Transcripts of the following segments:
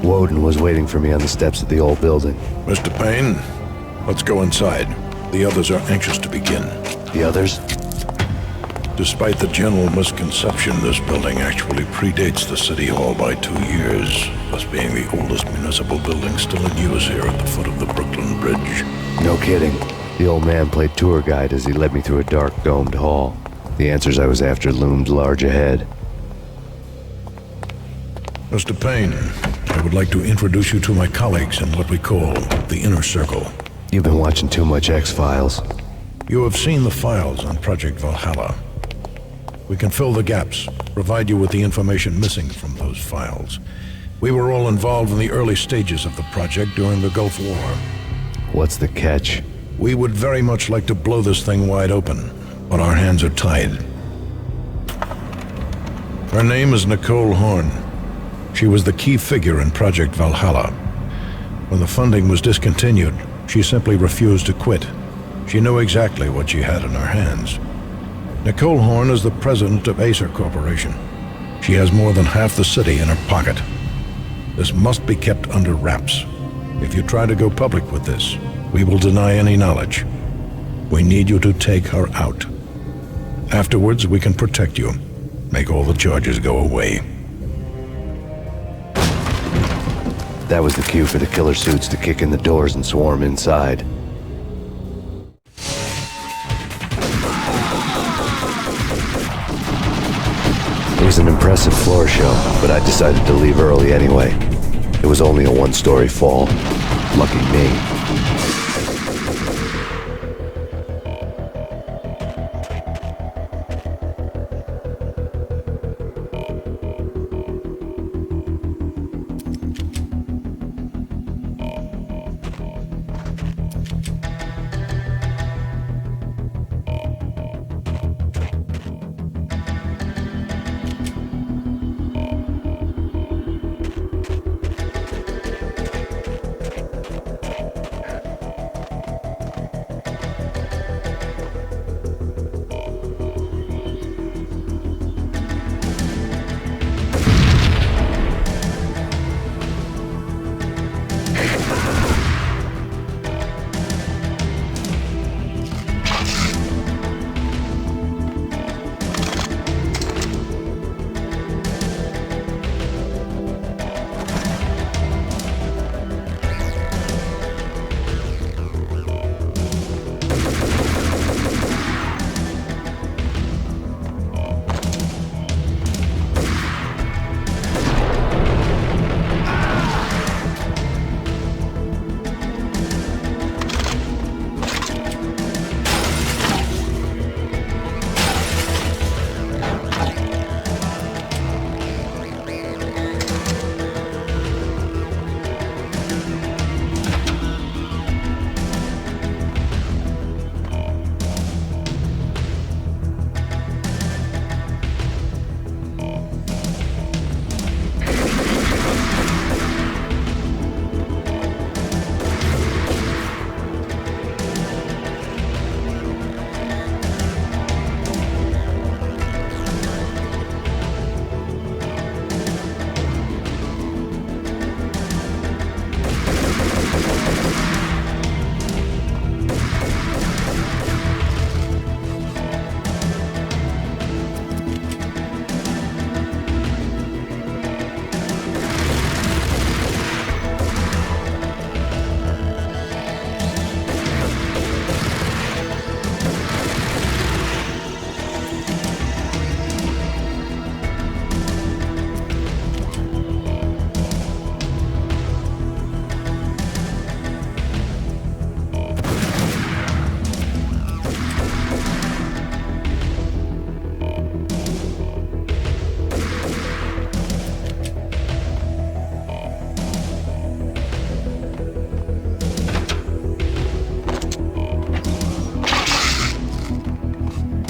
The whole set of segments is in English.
Woden was waiting for me on the steps of the old building. Mr. Payne, let's go inside. The others are anxious to begin. The others? Despite the general misconception, this building actually predates the City Hall by 2 years, thus being the oldest municipal building still in use here at the foot of the Brooklyn Bridge. No kidding. The old man played tour guide as he led me through a dark domed hall. The answers I was after loomed large ahead. Mr. Payne, I would like to introduce you to my colleagues in what we call the Inner Circle. You've been watching too much X-Files. You have seen the files on Project Valhalla. We can fill the gaps, provide you with the information missing from those files. We were all involved in the early stages of the project during the Gulf War. What's the catch? We would very much like to blow this thing wide open, but our hands are tied. Her name is Nicole Horne. She was the key figure in Project Valhalla. When the funding was discontinued, she simply refused to quit. She knew exactly what she had in her hands. Nicole Horne is the president of Aesir Corporation. She has more than half the city in her pocket. This must be kept under wraps. If you try to go public with this, we will deny any knowledge. We need you to take her out. Afterwards, we can protect you, make all the charges go away. That was the cue for the killer suits to kick in the doors and swarm inside. It was an impressive floor show, but I decided to leave early anyway. It was only a one-story fall. Lucky me.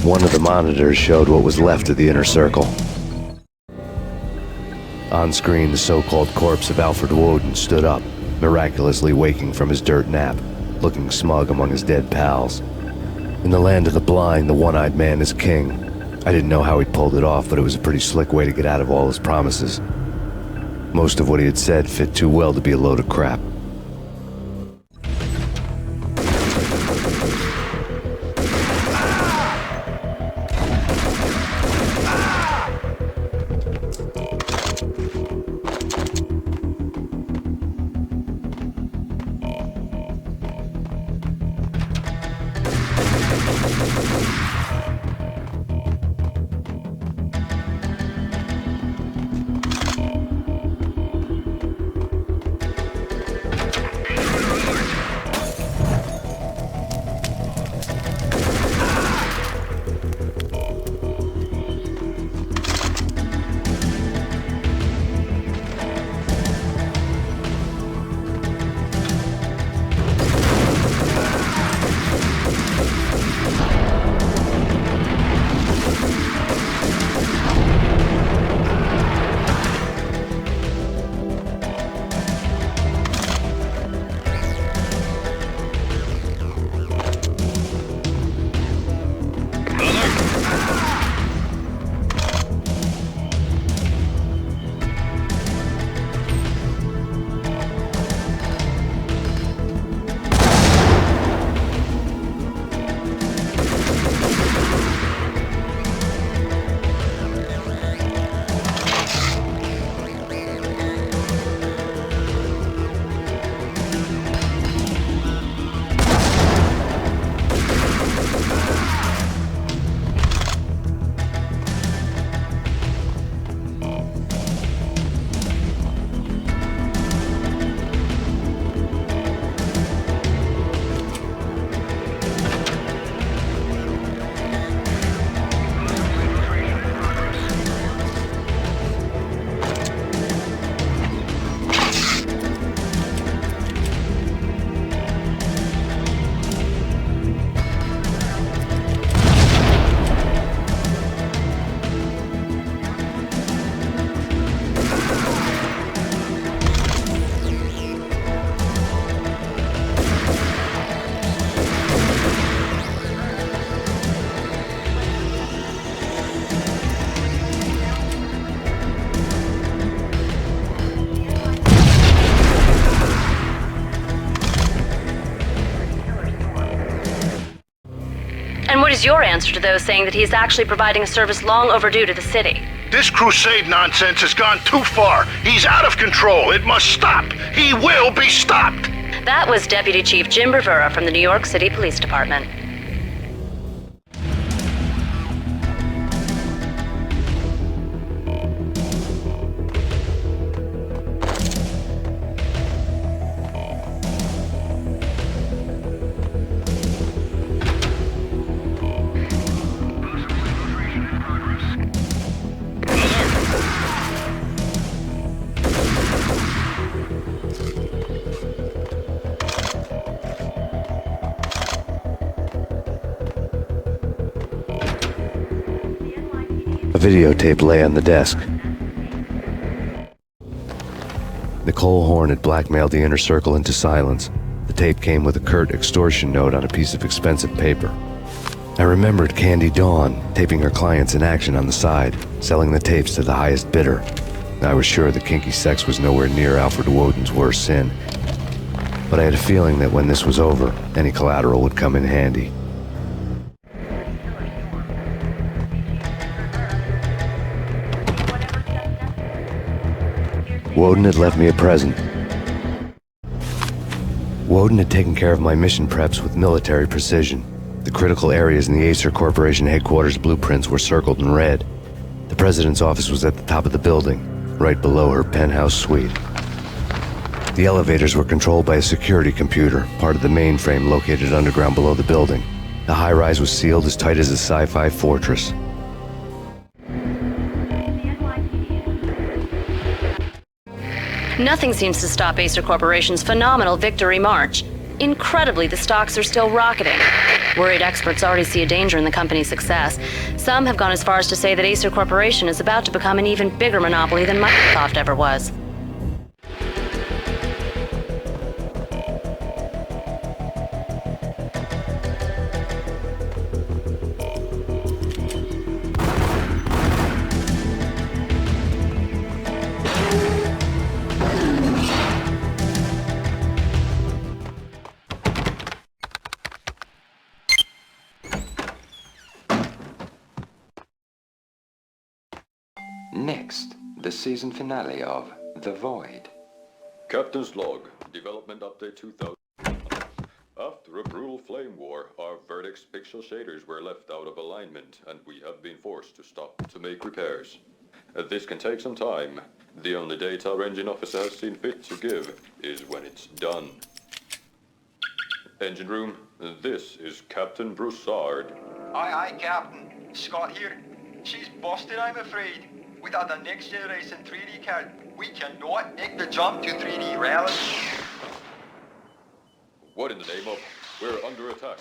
One of the monitors showed what was left of the Inner Circle. On screen, the so-called corpse of Alfred Woden stood up, miraculously waking from his dirt nap, looking smug among his dead pals. In the land of the blind, the one-eyed man is king. I didn't know how he'd pulled it off, but it was a pretty slick way to get out of all his promises. Most of what he had said fit too well to be a load of crap. And what is your answer to those saying that he is actually providing a service long overdue to the city? This crusade nonsense has gone too far. He's out of control. It must stop. He will be stopped. That was Deputy Chief Jim Rivera from the New York City Police Department. A videotape lay on the desk. Nicole Horne had blackmailed the inner circle into silence. The tape came with a curt extortion note on a piece of expensive paper. I remembered Candy Dawn taping her clients in action on the side, selling the tapes to the highest bidder. I was sure that kinky sex was nowhere near Alfred Woden's worst sin. But I had a feeling that when this was over, any collateral would come in handy. Woden had left me a present. Woden had taken care of my mission preps with military precision. The critical areas in the Aesir Corporation headquarters blueprints were circled in red. The president's office was at the top of the building, right below her penthouse suite. The elevators were controlled by a security computer, part of the mainframe located underground below the building. The high-rise was sealed as tight as a sci-fi fortress. Nothing seems to stop Aesir Corporation's phenomenal victory march. Incredibly, the stocks are still rocketing. Worried experts already see a danger in the company's success. Some have gone as far as to say that Aesir Corporation is about to become an even bigger monopoly than Microsoft ever was. Next, the season finale of The Void. Captain's log, development update 2000. After a brutal flame war, our Vertex pixel shaders were left out of alignment, and we have been forced to stop to make repairs. This can take some time. The only data our engine officer has seen fit to give is when it's done. Engine room, this is Captain Broussard. Aye, Captain. Scott here. She's busted, I'm afraid. Without the next generation 3D card, we cannot make the jump to 3D rally. What in the name of? We're under attack.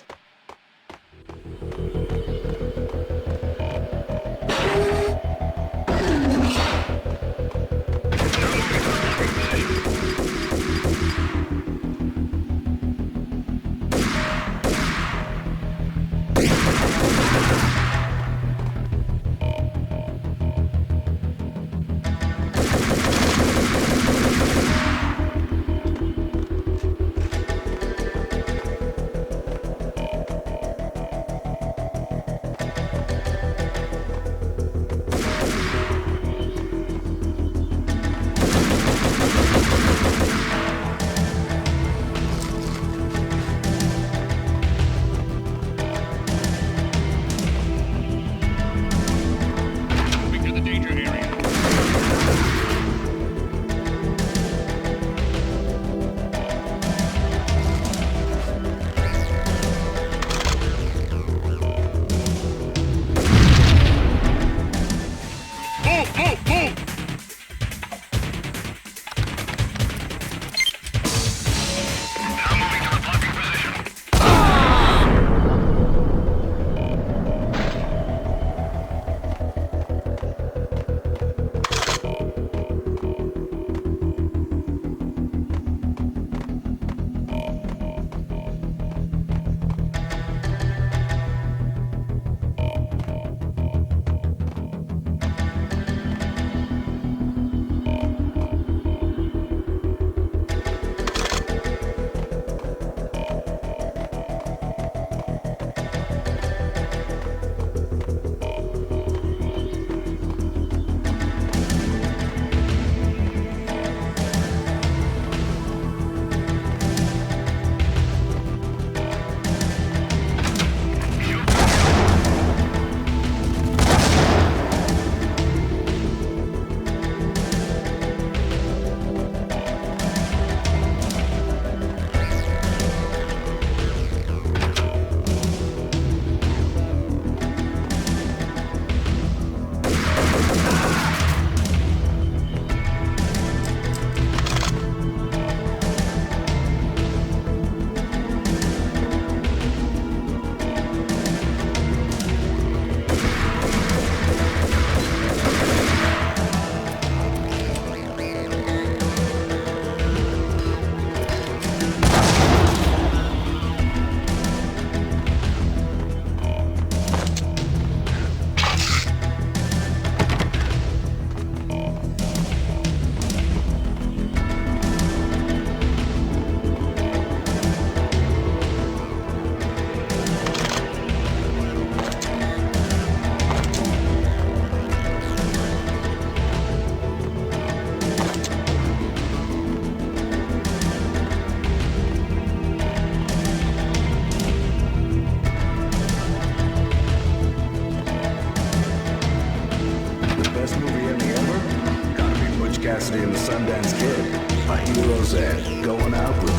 Cassidy and the Sundance Kid. A hero's end, going out with